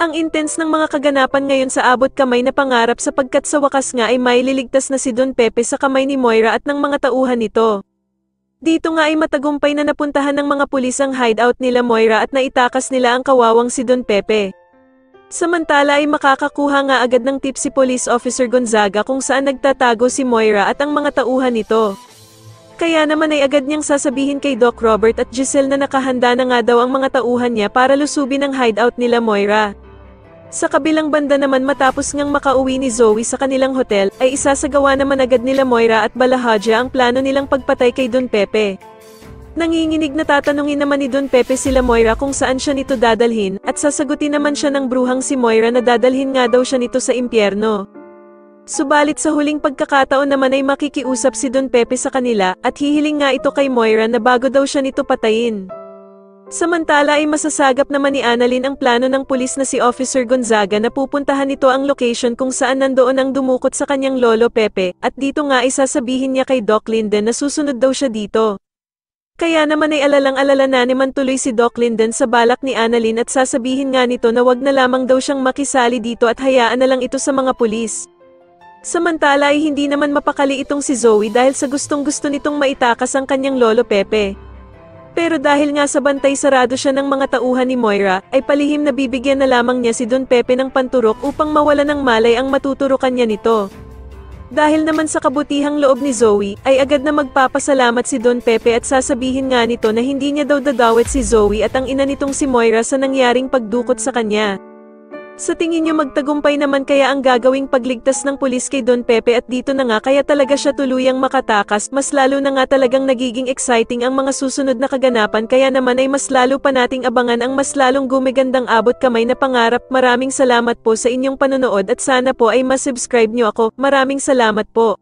Ang intense ng mga kaganapan ngayon sa abot kamay na pangarap sapagkat sa wakas nga ay maililigtas na si Don Pepe sa kamay ni Moira at ng mga tauhan nito. Dito nga ay matagumpay na napuntahan ng mga pulis ang hideout nila Moira at naitakas nila ang kawawang si Don Pepe. Samantala ay makakakuha nga agad ng tip si Police Officer Gonzaga kung saan nagtatago si Moira at ang mga tauhan nito. Kaya naman ay agad niyang sasabihin kay Doc Robert at Giselle na nakahanda na nga daw ang mga tauhan niya para lusubin ang hideout nila Moira. Sa kabilang banda naman matapos ngang makauwi ni Zoe sa kanilang hotel, ay isasagawa naman agad nila Moira at Balahaja ang plano nilang pagpatay kay Don Pepe. Nanginginig na tatanungin naman ni Don Pepe sila Moira kung saan siya nito dadalhin, at sasagutin naman siya ng bruhang si Moira na dadalhin nga daw siya nito sa impyerno. Subalit sa huling pagkakataon naman ay makikiusap si Don Pepe sa kanila, at hihiling nga ito kay Moira na bago daw siya nito patayin. Samantala ay masasagap naman ni Annalyn ang plano ng pulis na si Officer Gonzaga na pupuntahan nito ang location kung saan nandoon ang dumukot sa kanyang lolo Pepe, at dito nga ay sasabihin niya kay Doc Linden na susunod daw siya dito. Kaya naman ay alalang-alala na naman tuloy si Doc Linden sa balak ni Annalyn at sasabihin nga nito na wag na lamang daw siyang makisali dito at hayaan na lang ito sa mga pulis. Samantala ay hindi naman mapakali itong si Zoe dahil sa gustong-gusto nitong maitakas ang kanyang lolo Pepe. Pero dahil nga sa bantay sarado siya ng mga tauhan ni Moira, ay palihim na bibigyan na lamang niya si Don Pepe ng panturok upang mawala ng malay ang matuturukan niya nito. Dahil naman sa kabutihang loob ni Zoe, ay agad na magpapasalamat si Don Pepe at sasabihin nga nito na hindi niya daw dadawit si Zoe at ang ina nitong si Moira sa nangyaring pagdukot sa kanya. Sa tingin niyo magtagumpay naman kaya ang gagawing pagligtas ng pulis kay Don Pepe at dito na nga kaya talaga siya tuluyang makatakas, mas lalo na nga talagang nagiging exciting ang mga susunod na kaganapan kaya naman ay mas lalo pa nating abangan ang mas lalong gumigandang abot kamay na pangarap. Maraming salamat po sa inyong panonood at sana po ay mas subscribe niyo ako. Maraming salamat po.